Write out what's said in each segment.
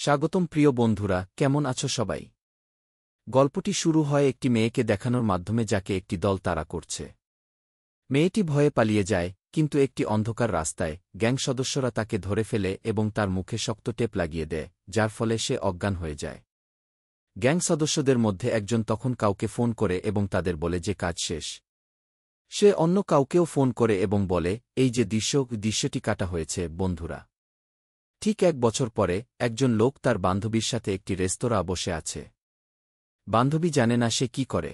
স্বাগতম প্রিয় বন্ধুরা, কেমন আছো সবাই? গল্পটি শুরু হয় একটি মেয়েকে দেখানোর মাধ্যমে যাকে একটি দল তাড়া করছে। মেয়েটি ভয়ে পালিয়ে যায়, কিন্তু একটি অন্ধকার রাস্তায় গ্যাং সদস্যরা তাকে ধরে ফেলে এবং তার মুখে শক্ত টেপ লাগিয়ে দেয়, যার ফলে সে অজ্ঞান হয়ে যায়। গ্যাং সদস্যদের মধ্যে একজন তখন কাউকে ফোন করে এবং তাদের বলে যে কাজ শেষ। সে অন্য কাউকেও ফোন করে এবং বলে, এই যে দৃশ্যটি কাটা হয়েছে বন্ধুরা। ঠিক 1 বছর পরে একজন লোক তার বান্ধবীর সাথে একটি রেস্তোরাঁ বসে আছে। বান্ধবী জানে না সে কি করে।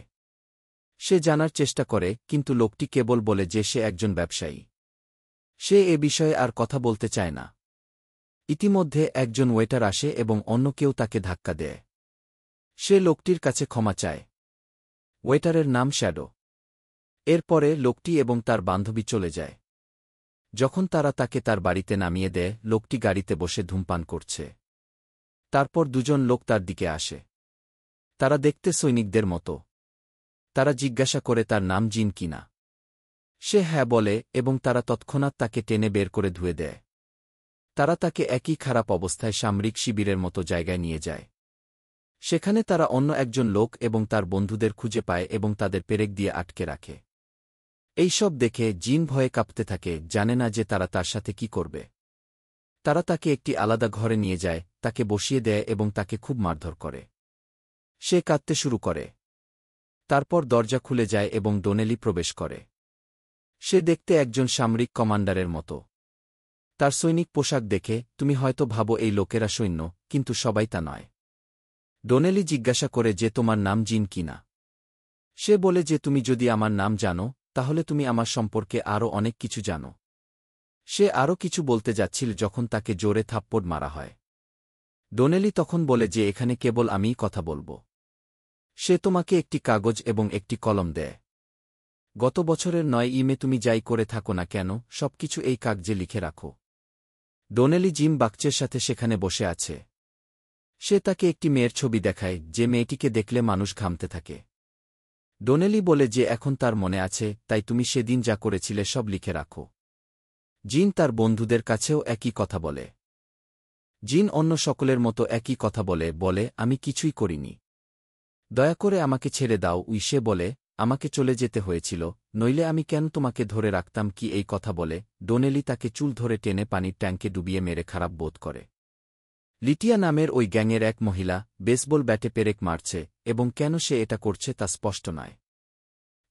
সে জানার চেষ্টা করে, কিন্তু লোকটি কেবল বলে যে সে একজন ব্যবসায়ী। সে এ বিষয়ে আর কথা বলতে চায় না। ইতিমধ্যে একজন ওয়েটার আসে এবং অন্য কেউ তাকে ধাক্কা দেয়। সে লোকটির কাছে ক্ষমা চায়। ওয়েটারের নাম শ্যাডো। এরপরে লোকটি এবং তার বান্ধবী চলে যায়। যখন তারা তাকে তার বাড়িতে নামিয়ে দেয়, লোকটি গাড়িতে বসে ধূমপান করছে। তারপর দুজন লোক তার দিকে আসে। তারা দেখতে সৈনিকদের মতো। তারা জিজ্ঞাসা করে তার নাম জিন কিনা। সে হ্যাঁ বলে এবং তারা তৎক্ষণাৎ তাকে টেনে বের করে ধুয়ে দেয়। তারা তাকে একই খারাপ অবস্থায় সামরিক শিবিরের মতো জায়গায় নিয়ে যায়। সেখানে তারা অন্য একজন লোক এবং তার বন্ধুদের খুঁজে পায় এবং তাদের পেরেক দিয়ে আটকে রাখে। এই সব দেখে জিন ভয়ে কাঁপতে থাকে, জানে না যে তারা তার সাথে কি করবে। তারা তাকে একটি আলাদা ঘরে নিয়ে যায়, তাকে বসিয়ে দেয় এবং তাকে খুব মারধর করে। সে কাঁদতে শুরু করে। তারপর দরজা খুলে যায় এবং ডোনেলি প্রবেশ করে। সে দেখতে একজন সামরিক কমান্ডারের মতো। তার সৈনিক পোশাক দেখে তুমি হয়তো ভাবো এই লোকেরা সৈন্য, কিন্তু সবাই তা নয়। ডোনেলি জিজ্ঞাসা করে যে তোমার নাম জিন কিনা। সে বলে যে তুমি যদি আমার নাম জানো, তাহলে তুমি আমার সম্পর্কে আরও অনেক কিছু জানো। সে আরও কিছু বলতে যাচ্ছিল যখন তাকে জোরে থাপ্পড় মারা হয়। ডোনেলি তখন বলে যে এখানে কেবল আমিই কথা বলবো। সে তোমাকে একটি কাগজ এবং একটি কলম দেয়। গত বছরের 9 মে তুমি যাই করে থাকো না কেন, সবকিছু এই কাগজে লিখে রাখো। ডোনেলি জিম বাকচের সাথে সেখানে বসে আছে। সে তাকে একটি মেয়ের ছবি দেখায়, যে মেয়েটিকে দেখলে মানুষ ঘামতে থাকে। ডোনেলি বলে যে এখন তার মনে আছে, তাই তুমি সেদিন যা করেছিলে সব লিখে রাখো। জিন তার বন্ধুদের কাছেও একই কথা বলে। জিন অন্য সকলের মতো একই কথা বলে আমি কিছুই করিনি। দয়া করে আমাকে ছেড়ে দাও। সে বলে, আমাকে চলে যেতে হয়েছিল, নইলে আমি কেন তোমাকে ধরে রাখতাম কি এই কথা বলে ডোনেলি তাকে চুল ধরে টেনে পানির ট্যাঙ্কে ডুবিয়ে মেরে খারাপ বোধ করে। লিটিয়া নামের ওই গ্যাংয়ের এক মহিলা বেসবল ব্যাটে পেরেক মারছে, এবং কেন সে এটা করছে তা স্পষ্ট নয়।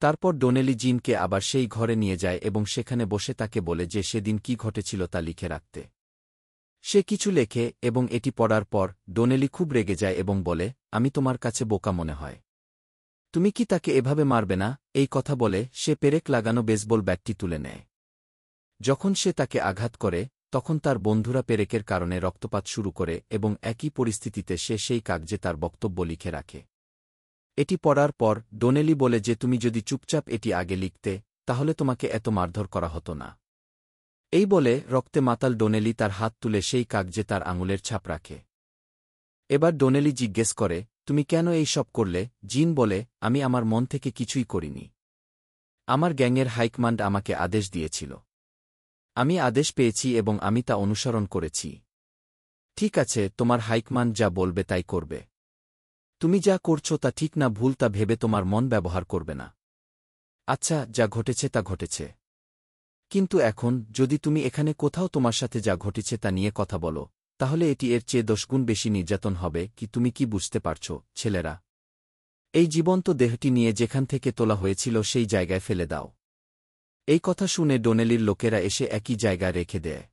তারপর ডোনেলি জিনকে আবার সেই ঘরে নিয়ে যায় এবং সেখানে বসে তাকে বলে যে সেদিন কি ঘটেছিল তা লিখে রাখতে। সে কিছু লেখে এবং এটি পড়ার পর ডোনেলি খুব রেগে যায় এবং বলে, আমি তোমার কাছে বোকা মনে হয়। তুমি কি তাকে এভাবে মারবে না? এই কথা বলে সে পেরেক লাগানো বেসবল ব্যাটটি তুলে নেয়। যখন সে তাকে আঘাত করে, তখন তার বন্ধুরা পেরেকের কারণে রক্তপাত শুরু করে এবং একই পরিস্থিতিতে সে সেই কাগজে তার বক্তব্য লিখে রাখে। এটি পড়ার পর ডোনেলি বলে যে তুমি যদি চুপচাপ এটি আগে লিখতে, তাহলে তোমাকে এত মারধর করা হতো না। এই বলে রক্তে মাতাল ডোনেলি তার হাত তুলে সেই কাগজে তার আঙুলের ছাপ রাখে। এবার ডোনেলি জিজ্ঞেস করে, তুমি কেন এই সব করলে? জিন বলে, আমি আমার মন থেকে কিছুই করিনি। আমার গ্যাংয়ের হাইকমান্ড আমাকে আদেশ দিয়েছিল। আমি আদেশ পেয়েছি এবং আমি তা অনুসরণ করেছি। ঠিক আছে, তোমার হাইকমান্ড যা বলবে তাই করবে। তুমি যা করছো তা ঠিক না ভুল তা ভেবে তোমার মন ব্যবহার করবে না। আচ্ছা, যা ঘটেছে তা ঘটেছে। কিন্তু এখন যদি তুমি এখানে কোথাও তোমার সাথে যা ঘটেছে তা নিয়ে কথা বলো, তাহলে এটি এর চেয়ে 10 গুণ বেশি নির্যাতন হবে। কি তুমি কি বুঝতে পারছো, ছেলেরা? এই জীবন্ত দেহটি নিয়ে যেখান থেকে তোলা হয়েছিল সেই জায়গায় ফেলে দাও। এই কথা শুনে ডোনেলির লোকেরা এসে একই জায়গায় রেখে দেয়।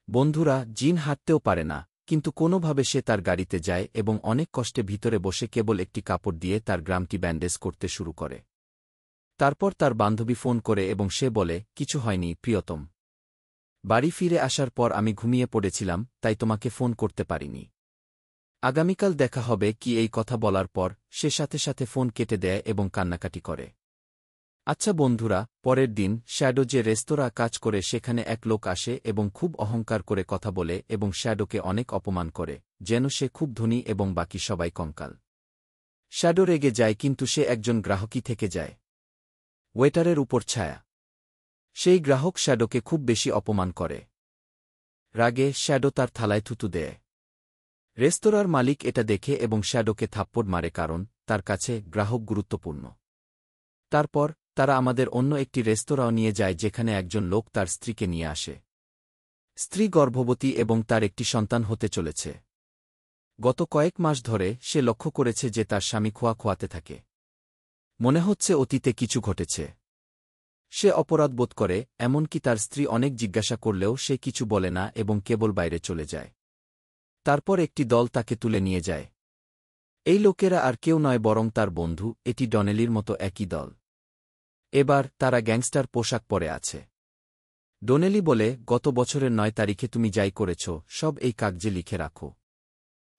বন্ধুরা, জিন হাঁটতেও পারে না, কিন্তু কোনোভাবে সে তার গাড়িতে যায় এবং অনেক কষ্টে ভিতরে বসে কেবল একটি কাপড় দিয়ে তার গ্রামটি ব্যান্ডেজ করতে শুরু করে। তারপর তার বান্ধবী ফোন করে এবং সে বলে, কিছু হয়নি প্রিয়তম। বাড়ি ফিরে আসার পর আমি ঘুমিয়ে পড়েছিলাম, তাই তোমাকে ফোন করতে পারিনি। আগামীকাল দেখা হবে কি? এই কথা বলার পর সে সাথে সাথে ফোন কেটে দেয় এবং কান্নাকাটি করে। আচ্ছা বন্ধুরা, পরের দিন শ্যাডো যে রেস্তোরাঁ কাজ করে সেখানে এক লোক আসে এবং খুব অহংকার করে কথা বলে এবং শ্যাডোকে অনেক অপমান করে, যেন সে খুব ধনী এবং বাকি সবাই কঙ্কাল। শ্যাডো রেগে যায়, কিন্তু সে একজন গ্রাহকই থেকে যায়। ওয়েটারের উপর ছায়া। সেই গ্রাহক শ্যাডোকে খুব বেশি অপমান করে। রাগে শ্যাডো তার থালায় থুতু দেয়। রেস্তোরাঁর মালিক এটা দেখে এবং শ্যাডোকে থাপ্পড় মারে কারণ তার কাছে গ্রাহক গুরুত্বপূর্ণ। তারপর তারা আমাদের অন্য একটি রেস্তোরাঁও নিয়ে যায় যেখানে একজন লোক তার স্ত্রীকে নিয়ে আসে। স্ত্রী গর্ভবতী এবং তার একটি সন্তান হতে চলেছে। গত কয়েক মাস ধরে সে লক্ষ্য করেছে যে তার স্বামী খোয়াতে থাকে। মনে হচ্ছে অতীতে কিছু ঘটেছে। সে অপরাধ বোধ করে, এমনকি তার স্ত্রী অনেক জিজ্ঞাসা করলেও সে কিছু বলে না এবং কেবল বাইরে চলে যায়। তারপর একটি দল তাকে তুলে নিয়ে যায়। এই লোকেরা আর কেউ নয় বরং তার বন্ধু, এটি ডনেলির মতো একই দল। এবার তারা গ্যাংস্টার পোশাক পরে আছে। ডনেলি বলে, গত বছরের 9 তারিখে তুমি যাই করেছ সব এই কাগজে লিখে রাখো।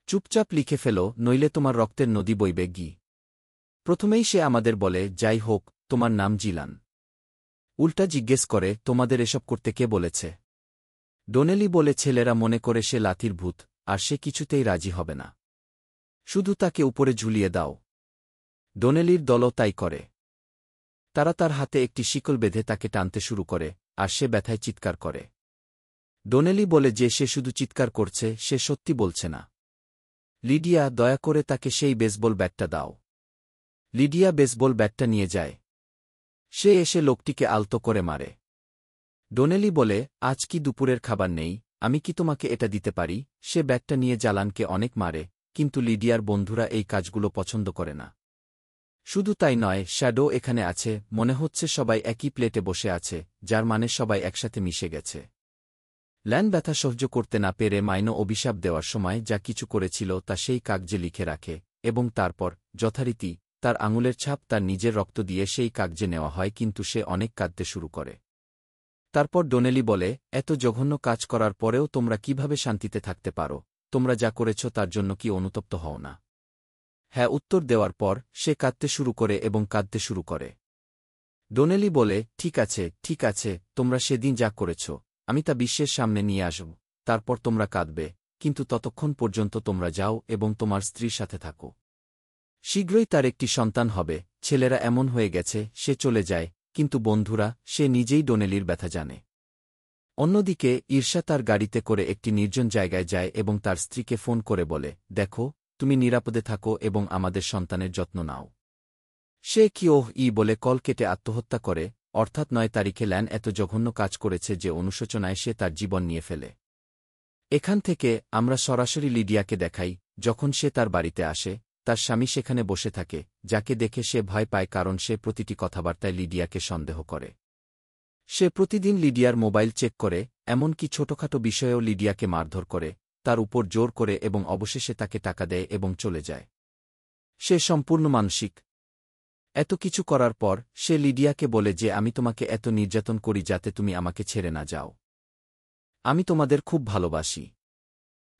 চুপচাপ লিখে ফেলো, নইলে তোমার রক্তের নদী বইবে গি। প্রথমেই সে আমাদের বলে, যাই হোক, তোমার নাম জিলান। উল্টা জিজ্ঞেস করে, তোমাদের এসব করতে কে বলেছে? ডনেলি বলে, ছেলেরা মনে করে সে লাথির ভূত, আর সে কিছুতেই রাজি হবে না। শুধু তাকে উপরে ঝুলিয়ে দাও। ডনেলির দলও তাই করে। তারা তার হাতে একটি শিকল বেঁধে তাকে টানতে শুরু করে, আর সে ব্যথায় চিৎকার করে। ডনেলি বলে যে সে শুধু চিৎকার করছে, সে সত্যি বলছে না। লিডিয়া, দয়া করে তাকে সেই বেসবল ব্যাটটা দাও। লিডিয়া বেসবল ব্যাটটা নিয়ে যায়। সে এসে লোকটিকে আলতো করে মারে। ডনেলি বলে, আজ কি দুপুরের খাবার নেই, আমি কি তোমাকে এটা দিতে পারি? সে ব্যাটটা নিয়ে জালানকে অনেক মারে, কিন্তু লিডিয়ার বন্ধুরা এই কাজগুলো পছন্দ করে না। শুধু তাই নয়, শ্যাডো এখানে আছে, মনে হচ্ছে সবাই একই প্লেটে বসে আছে, যার মানে সবাই একসাথে মিশে গেছে। ল্যান ব্যথা সহ্য করতে না পেরে মাইনো অভিশাপ দেওয়ার সময় যা কিছু করেছিল তা সেই কাগজে লিখে রাখে, এবং তারপর যথারীতি তার আঙুলের ছাপ তার নিজের রক্ত দিয়ে সেই কাগজে নেওয়া হয়, কিন্তু সে অনেক কাঁদতে শুরু করে। তারপর ডনেলি বলে, এত জঘন্য কাজ করার পরেও তোমরা কিভাবে শান্তিতে থাকতে পারো? তোমরা যা করেছ তার জন্য কি অনুতপ্ত হও না? হ্যাঁ উত্তর দেওয়ার পর সে কাঁদতে শুরু করে এবং কাঁদতে শুরু করে। ডনেলি বলে, ঠিক আছে, ঠিক আছে, তোমরা সেদিন যা করেছ আমি তা বিশ্বের সামনে নিয়ে আসব, তারপর তোমরা কাঁদবে, কিন্তু ততক্ষণ পর্যন্ত তোমরা যাও এবং তোমার স্ত্রীর সাথে থাকো। শীঘ্রই তার একটি সন্তান হবে। ছেলেরা এমন হয়ে গেছে, সে চলে যায়, কিন্তু বন্ধুরা, সে নিজেই ডনেলির ব্যথা জানে। অন্যদিকে ঈর্ষা তার গাড়িতে করে একটি নির্জন জায়গায় যায় এবং তার স্ত্রীকে ফোন করে বলে, দেখো, তুমি নিরাপদে থাকো এবং আমাদের সন্তানের যত্ন নাও। সে কি বলে কল কেটে আত্মহত্যা করে, অর্থাৎ 9 তারিখে ল্যান এত জঘন্য কাজ করেছে যে অনুশোচনায় সে তার জীবন নিয়ে ফেলে। এখান থেকে আমরা সরাসরি লিডিয়াকে দেখাই, যখন সে তার বাড়িতে আসে, তার স্বামী সেখানে বসে থাকে, যাকে দেখে সে ভয় পায় কারণ সে প্রতিটি কথাবার্তায় লিডিয়াকে সন্দেহ করে। সে প্রতিদিন লিডিয়ার মোবাইল চেক করে, এমনকি ছোটখাটো বিষয়েও লিডিয়াকে মারধর করে, তার উপর জোর করে এবং অবশেষে তাকে টাকা দেয় এবং চলে যায়। সে সম্পূর্ণ মানসিক। এত কিছু করার পর সে লিডিয়াকে বলে যে আমি তোমাকে এত নির্যাতন করি যাতে তুমি আমাকে ছেড়ে না যাও। আমি তোমাদের খুব ভালোবাসি।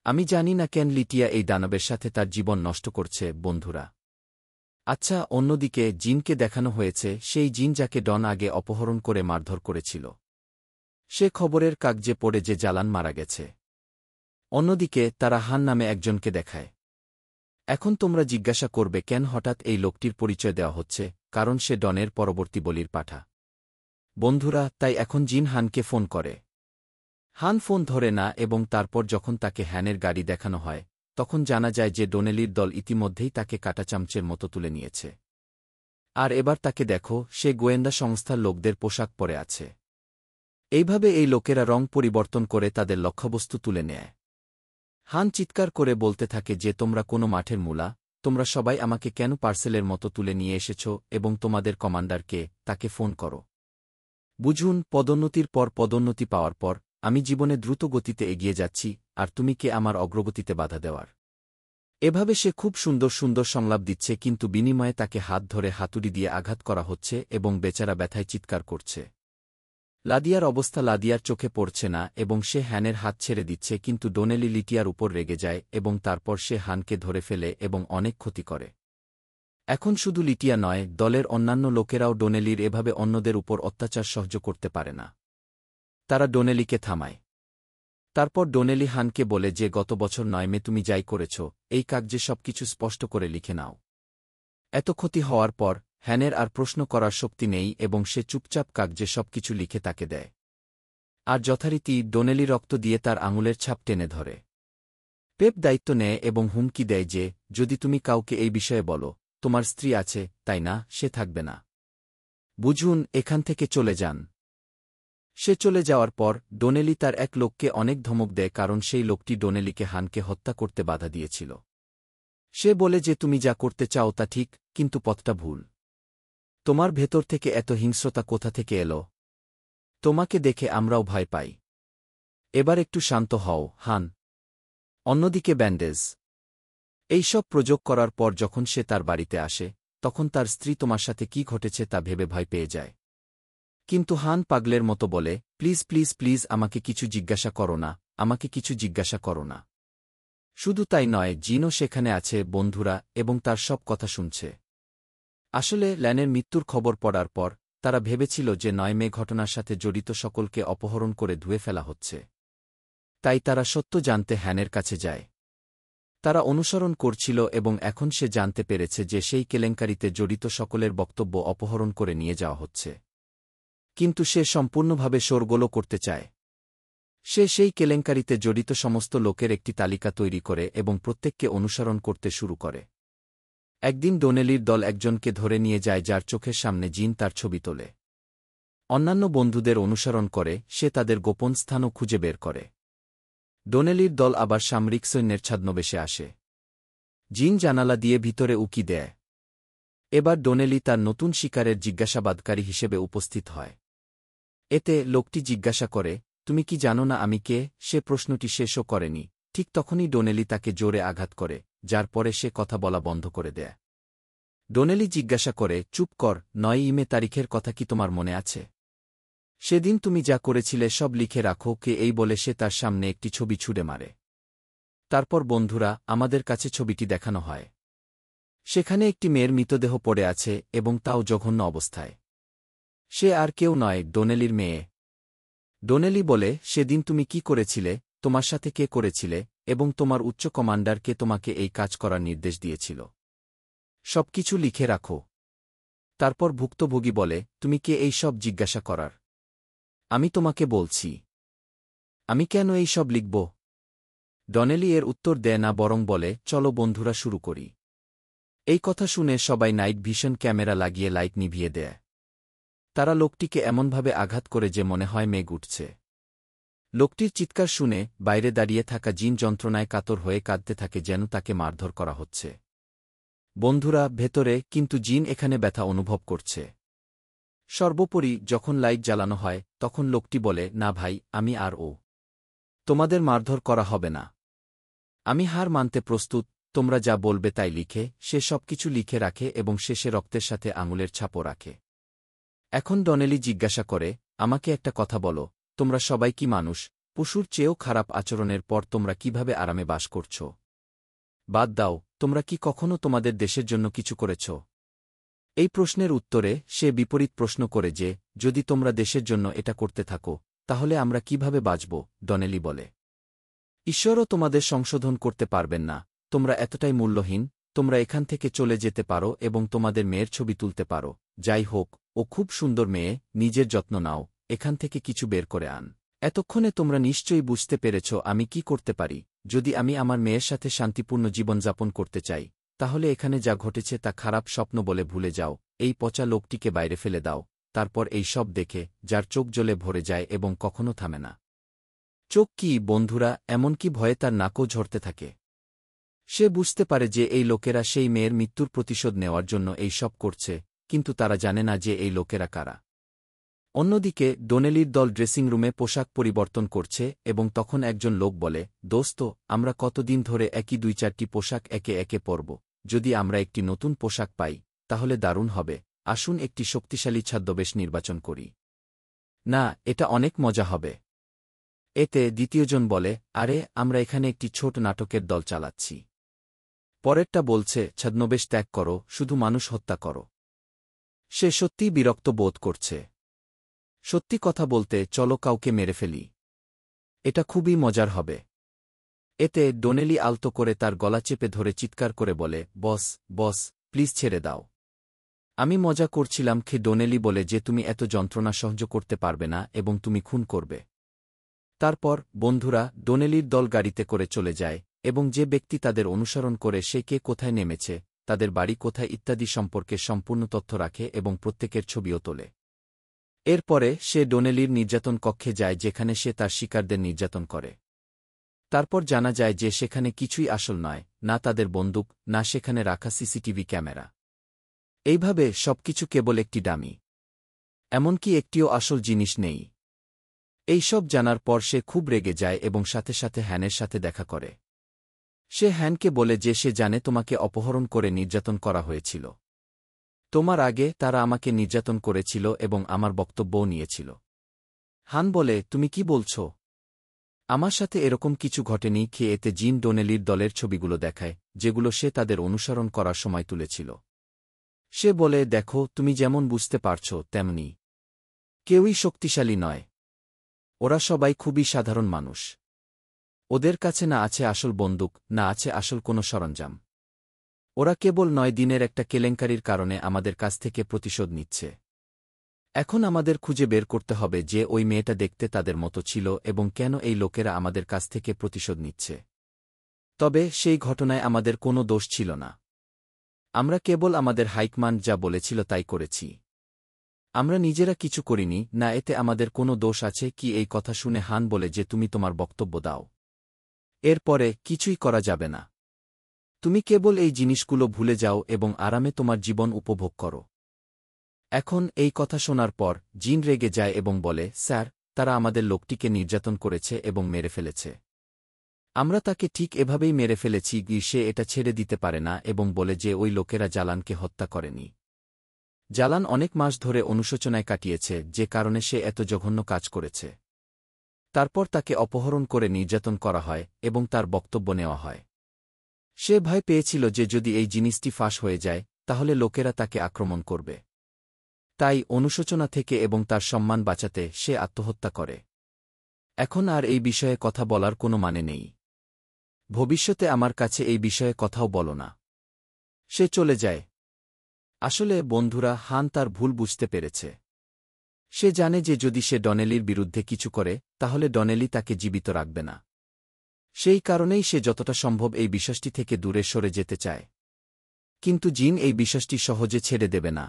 আমি জানি না কেন লিটিয়া এই দানবের সাথে তার জীবন নষ্ট করছে, বন্ধুরা। আচ্ছা, অন্যদিকে জিনকে দেখানো হয়েছে সেই জিন যাকে ডন আগে অপহরণ করে মারধর করেছিল। সে খবরের কাগজে পড়ে যে জালান মারা গেছে। অন্যদিকে তারা হান নামে একজনকে দেখায়। এখন তোমরা জিজ্ঞাসা করবে কেন হঠাৎ এই লোকটির পরিচয় দেওয়া হচ্ছে, কারণ সে ডনের পরবর্তী বলির পাঠা। বন্ধুরা, তাই এখন জিন হানকে ফোন করে। হান ফোন ধরে না এবং তারপর যখন তাকে হ্যানের গাড়ি দেখানো হয়, তখন জানা যায় যে ডনেলির দল ইতিমধ্যেই তাকে কাটা চামচের মতো তুলে নিয়েছে। আর এবার তাকে দেখো, সে গোয়েন্দা সংস্থার লোকদের পোশাক পরে আছে। এইভাবে এই লোকেরা রং পরিবর্তন করে তাদের লক্ষ্যবস্তু তুলে নেয়। হান চিৎকার করে বলতে থাকে যে তোমরা কোনো মাঠের মূলা, তোমরা সবাই আমাকে কেন পার্সেলের মতো তুলে নিয়ে এসেছ এবং তোমাদের কমান্ডারকে, তাকে ফোন করো। বুঝুন, পদোন্নতির পর পদোন্নতি পাওয়ার পর আমি জীবনে দ্রুত গতিতে এগিয়ে যাচ্ছি, আর তুমি কে আমার অগ্রগতিতে বাধা দেওয়ার? এভাবে সে খুব সুন্দর সুন্দর সংলাপ দিচ্ছে, কিন্তু বিনিময়ে তাকে হাত ধরে হাতুড়ি দিয়ে আঘাত করা হচ্ছে এবং বেচারা ব্যথায় চিৎকার করছে। লাদিয়ার অবস্থা লাদিয়ার চোখে পড়ছে না এবং সে হ্যানের হাত ছেড়ে দিচ্ছে, কিন্তু ডোনেলি লিটিয়ার উপর রেগে যায় এবং তারপর সে হানকে ধরে ফেলে এবং অনেক ক্ষতি করে। এখন শুধু লিটিয়া নয়, দলের অন্যান্য লোকেরাও ডোনেলির এভাবে অন্যদের উপর অত্যাচার সহ্য করতে পারে না। তারা ডোনেলিকে থামায়। তারপর ডোনেলি হানকে বলে যে গত বছর 9 মে তুমি যাই করেছ, এই কাগজে সবকিছু স্পষ্ট করে লিখে নাও। এত ক্ষতি হওয়ার পর হ্যানের আর প্রশ্ন করার শক্তি নেই এবং সে চুপচাপ কাগজে সবকিছু লিখে তাকে দেয়। আর যথারীতি ডোনেলি রক্ত দিয়ে তার আঙুলের ছাপ টেনে ধরে। পেপ দায়িত্ব নেয় এবং হুমকি দেয় যে যদি তুমি কাউকে এই বিষয়ে বলো, তোমার স্ত্রী আছে, তাই না, সে থাকবে না। বুঝুন, এখান থেকে চলে যান। সে চলে যাওয়ার পর ডোনেলি তার এক লোককে অনেক ধমক দেয় কারণ সেই লোকটি ডোনেলিকে হানকে হত্যা করতে বাধা দিয়েছিল। সে বলে যে তুমি যা করতে চাও তা ঠিক, কিন্তু পথটা ভুল। তোমার ভেতর থেকে এত হিংস্রতা কোথা থেকে এলো? তোমাকে দেখে আমরাও ভয় পাই। এবার একটু শান্ত হও, হান। অন্যদিকে ব্যান্ডেজ এইসব প্রযোগ করার পর যখন সে তার বাড়িতে আসে, তখন তার স্ত্রী তোমার সাথে কি ঘটেছে তা ভেবে ভয় পেয়ে যায়। কিন্তু হান পাগলের মতো বলে, প্লিজ প্লিজ প্লিজ আমাকে কিছু জিজ্ঞাসা করো না, আমাকে কিছু জিজ্ঞাসা করো না। শুধু তাই নয়, জিনও সেখানে আছে, বন্ধুরা, এবং তার সব কথা শুনছে। আসলে ল্যানের মৃত্যুর খবর পড়ার পর তারা ভেবেছিল যে মে ঘটনার সাথে জড়িত সকলকে অপহরণ করে ধুয়ে ফেলা হচ্ছে। তাই তারা সত্য জানতে হ্যানের কাছে যায়। তারা অনুসরণ করছিল এবং এখন সে জানতে পেরেছে যে সেই কেলেঙ্কারিতে জড়িত সকলের বক্তব্য অপহরণ করে নিয়ে যাওয়া হচ্ছে। কিন্তু সে সম্পূর্ণভাবে শোরগোল করতে চায়। সে সেই কেলেঙ্কারিতে জড়িত সমস্ত লোকের একটি তালিকা তৈরি করে এবং প্রত্যেককে অনুসরণ করতে শুরু করে। একদিন ডোনেলির দল একজনকে ধরে নিয়ে যায় যার চোখের সামনে জিন তার ছবি তোলে। অন্যান্য বন্ধুদের অনুসরণ করে সে তাদের গোপন স্থানও খুঁজে বের করে। ডোনেলির দল আবার সামরিক সৈন্যের ছদ্মবেশে আসে। জিন জানালা দিয়ে ভিতরে উকি দেয়। এবার ডোনেলি তার নতুন শিকারের জিজ্ঞাসাবাদকারী হিসেবে উপস্থিত হয়। এতে লোকটি জিজ্ঞাসা করে, তুমি কি জানো না আমি কে? সে প্রশ্নটি শেষও করেনি, ঠিক তখনই ডোনেলি তাকে জোরে আঘাত করে, যার পরে সে কথা বলা বন্ধ করে দেয়। ডোনেলি জিজ্ঞাসা করে, চুপ কর, 9 তারিখের কথা কি তোমার মনে আছে? সেদিন তুমি যা করেছিলে সব লিখে রাখো, কে? এই বলে সে তার সামনে একটি ছবি ছুঁড়ে মারে। তারপর বন্ধুরা, আমাদের কাছে ছবিটি দেখানো হয়। সেখানে একটি মেয়ের মৃতদেহ পড়ে আছে এবং তাও জঘন্য অবস্থায়। সে আর কেউ নয়, ডোনেলির মেয়ে। ডোনেলি বলে, সেদিন তুমি কি করেছিলে, তোমার সাথে কে করেছিলে, এবং তোমার উচ্চ কমান্ডার কে তোমাকে এই কাজ করার নির্দেশ দিয়েছিল? সবকিছু লিখে রাখো। তারপর ভুক্তভোগী বলে, তুমি কে এই সব জিজ্ঞাসা করার? আমি তোমাকে বলছি। আমি কেন এই সব লিখব? ডনেলি এর উত্তর দেয় না, বরং বলে, চলো বন্ধুরা শুরু করি। এই কথা শুনে সবাই নাইট ভিশন ক্যামেরা লাগিয়ে লাইট নিভিয়ে দেয়। তারা লোকটিকে এমনভাবে আঘাত করে যে মনে হয় মেঘ উঠছে। লোকটির চিৎকার শুনে বাইরে দাঁড়িয়ে থাকা জিন যন্ত্রণায় কাতর হয়ে কাঁদতে থাকে যেন তাকে মারধর করা হচ্ছে। বন্ধুরা ভেতরে, কিন্তু জিন এখানে ব্যথা অনুভব করছে। সর্বোপরি যখন লাইট জ্বালানো হয় তখন লোকটি বলে, না ভাই, আমি আর তোমাদের মারধর করা হবে না। আমি হার মানতে প্রস্তুত, তোমরা যা বলবে তাই লিখে। সে সবকিছু লিখে রাখে এবং শেষে রক্তের সাথে আঙুলের ছাপও রাখে। এখন ডনেলি জিজ্ঞাসা করে, আমাকে একটা কথা বলো, তোমরা সবাই কি মানুষ? পশুর চেয়েও খারাপ আচরণের পর তোমরা কিভাবে আরামে বাস করছ? বাদ দাও, তোমরা কি কখনো তোমাদের দেশের জন্য কিছু করেছ? এই প্রশ্নের উত্তরে সে বিপরীত প্রশ্ন করে যে, যদি তোমরা দেশের জন্য এটা করতে থাকো, তাহলে আমরা কিভাবে বাঁচব? ডনেলি বলে, ঈশ্বরও তোমাদের সংশোধন করতে পারবেন না। তোমরা এতটাই মূল্যহীন, তোমরা এখান থেকে চলে যেতে পারো এবং তোমাদের মেয়ের ছবি তুলতে পারো। যাই হোক, ও খুব সুন্দর মেয়ে, নিজের যত্ন নাও, এখান থেকে কিছু বের করে আন। এতক্ষণে তোমরা নিশ্চয়ই বুঝতে পেরেছ আমি কি করতে পারি। যদি আমি আমার মেয়ের সাথে শান্তিপূর্ণ জীবনযাপন করতে চাই, তাহলে এখানে যা ঘটেছে তা খারাপ স্বপ্ন বলে ভুলে যাও। এই পচা লোকটিকে বাইরে ফেলে দাও। তারপর এই সব দেখে যার চোখ জ্বলে ভরে যায় এবং কখনো থামে না। চোখ কি, বন্ধুরা, এমনকি ভয়ে তার নাকও ঝরতে থাকে। সে বুঝতে পারে যে এই লোকেরা সেই মেয়ের মৃত্যুর প্রতিশোধ নেওয়ার জন্য এই সব করছে, কিন্তু তারা জানে না যে এই লোকেরা কারা। অন্যদিকে ডোনেলির দল ড্রেসিং রুমে পোশাক পরিবর্তন করছে এবং তখন একজন লোক বলে, দোস্ত, আমরা কতদিন ধরে একই 2-4টি পোশাক একে একে পরব। যদি আমরা একটি নতুন পোশাক পাই, তাহলে দারুণ হবে। আসুন একটি শক্তিশালী ছদ্মবেশ নির্বাচন করি। না, এটা অনেক মজা হবে। এতে দ্বিতীয়জন বলে, আরে, আমরা এখানে একটি ছোট নাটকের দল চালাচ্ছি। পরেরটা বলছে, ছদ্মবেশ ত্যাগ করো, শুধু মানুষ হত্যা করো। সে সত্যিই বিরক্ত বোধ করছে। সত্যি কথা বলতে, চলো কাউকে মেরে ফেলি। এটা খুবই মজার হবে। এতে ডোনেলি আলতো করে তার গলা চেপে ধরে চিৎকার করে বলে, বস, বস, প্লিজ ছেড়ে দাও। আমি মজা করছিলাম। ডোনেলি বলে যে তুমি এত যন্ত্রণা সহ্য করতে পারবে না এবং তুমি খুন করবে। তারপর বন্ধুরা, ডোনেলির দল গাড়িতে করে চলে যায় এবং যে ব্যক্তি তাদের অনুসরণ করে সে কে কোথায় নেমেছে, তাদের বাড়ি কোথায় ইত্যাদি সম্পর্কে সম্পূর্ণ তথ্য রাখে এবং প্রত্যেকের ছবিও তোলে। এরপরে সে ডোনেলির নির্যাতন কক্ষে যায় যেখানে সে তার শিকারদের নির্যাতন করে। তারপর জানা যায় যে সেখানে কিছুই আসল নয়, না তাদের বন্দুক, না সেখানে রাখা সিসিটিভি ক্যামেরা। এইভাবে সবকিছু কেবল একটি ডামি। এমনকি একটিও আসল জিনিস নেই। এই সব জানার পর সে খুব রেগে যায় এবং সাথে সাথে হ্যানের সাথে দেখা করে। সে হ্যানকে বলে যে সে জানে তোমাকে অপহরণ করে নির্যাতন করা হয়েছিল। তোমার আগে তারা আমাকে নির্যাতন করেছিল এবং আমার বক্তব্যও নিয়েছিল। হান বলে, তুমি কি বলছ? আমার সাথে এরকম কিছু ঘটেনি। খেয়ে এতে জিন ডোনেলির দলের ছবিগুলো দেখায়, যেগুলো সে তাদের অনুসরণ করার সময় তুলেছিল। সে বলে, দেখো, তুমি যেমন বুঝতে পারছ তেমনি। কেউই শক্তিশালী নয়। ওরা সবাই খুবই সাধারণ মানুষ। ওদের কাছে না আছে আসল বন্দুক, না আছে আসল কোনো সরঞ্জাম। ওরা কেবল ৯ দিনের একটা কেলেঙ্কারির কারণে আমাদের কাছ থেকে প্রতিশোধ নিচ্ছে। এখন আমাদের খুঁজে বের করতে হবে যে ওই মেয়েটা দেখতে তাদের মতো ছিল এবং কেন এই লোকেরা আমাদের কাছ থেকে প্রতিশোধ নিচ্ছে। তবে সেই ঘটনায় আমাদের কোনো দোষ ছিল না। আমরা কেবল আমাদের হাইকমান্ড যা বলেছিল তাই করেছি। আমরা নিজেরা কিছু করিনি, না এতে আমাদের কোনো দোষ আছে কি? এই কথা শুনে হান বলে যে তুমি তোমার বক্তব্য দাও। এরপরে কিছুই করা যাবে না। তুমি কেবল এই জিনিসগুলো ভুলে যাও এবং আরামে তোমার জীবন উপভোগ করো। এখন এই কথা শোনার পর জিন রেগে যায় এবং বলে, স্যার, তারা আমাদের লোকটিকে নির্যাতন করেছে এবং মেরে ফেলেছে। আমরা তাকে ঠিক এভাবেই মেরে ফেলেছি। সে এটা ছেড়ে দিতে পারে না এবং বলে যে ওই লোকেরা জালানকে হত্যা করেনি। জালান অনেক মাস ধরে অনুশোচনায় কাটিয়েছে, যে কারণে সে এত জঘন্য কাজ করেছে। তারপর তাকে অপহরণ করে নির্যাতন করা হয় এবং তার বক্তব্য নেওয়া হয়। সে ভয় পেয়েছিল যে যদি এই জিনিসটি ফাঁস হয়ে যায় তাহলে লোকেরা তাকে আক্রমণ করবে। তাই অনুশোচনা থেকে এবং তার সম্মান বাঁচাতে সে আত্মহত্যা করে। এখন আর এই বিষয়ে কথা বলার কোনো মানে নেই। ভবিষ্যতে আমার কাছে এই বিষয়ে কথাও বলো না। সে চলে যায়। আসলে বন্ধুরা, হান তার ভুল বুঝতে পেরেছে। সে জানে যে যদি সে ডনেলির বিরুদ্ধে কিছু করে তাহলে ডনেলি তাকে জীবিত রাখবে না। সেই কারণেই সে যতটা সম্ভব এই বিষয়টি থেকে দূরে সরে যেতে চায়। কিন্তু জিন এই বিষয়টি সহজে ছেড়ে দেবে না।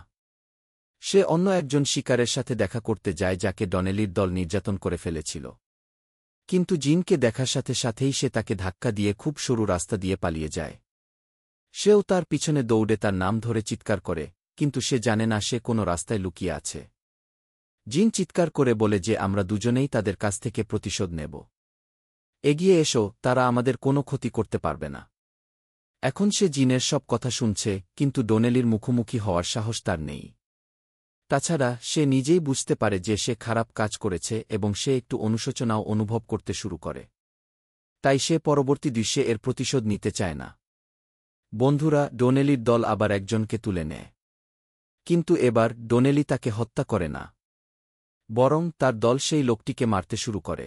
সে অন্য একজন শিকারের সাথে দেখা করতে যায় যাকে ডনেলির দল নির্যাতন করে ফেলেছিল। কিন্তু জিনকে দেখার সাথে সাথেই সে তাকে ধাক্কা দিয়ে খুব সরু রাস্তা দিয়ে পালিয়ে যায়। সেও তার পিছনে দৌড়ে তার নাম ধরে চিৎকার করে, কিন্তু সে জানে না সে কোনো রাস্তায় লুকিয়ে আছে। জিন চিৎকার করে বলে যে আমরা দুজনেই তাদের কাছ থেকে প্রতিশোধ নেব। এগিয়ে এসো, তারা আমাদের কোনো ক্ষতি করতে পারবে না। এখন সে জিনের সব কথা শুনছে, কিন্তু ডোনেলির মুখোমুখি হওয়ার সাহস তার নেই। তাছাড়া সে নিজেই বুঝতে পারে যে সে খারাপ কাজ করেছে এবং সে একটু অনুশোচনাও অনুভব করতে শুরু করে। তাই সে পরবর্তী দৃশ্যে এর প্রতিশোধ নিতে চায় না। বন্ধুরা, ডোনেলির দল আবার একজনকে তুলে নেয়। কিন্তু এবার ডোনেলি তাকে হত্যা করে না, বরং তার দল সেই লোকটিকে মারতে শুরু করে।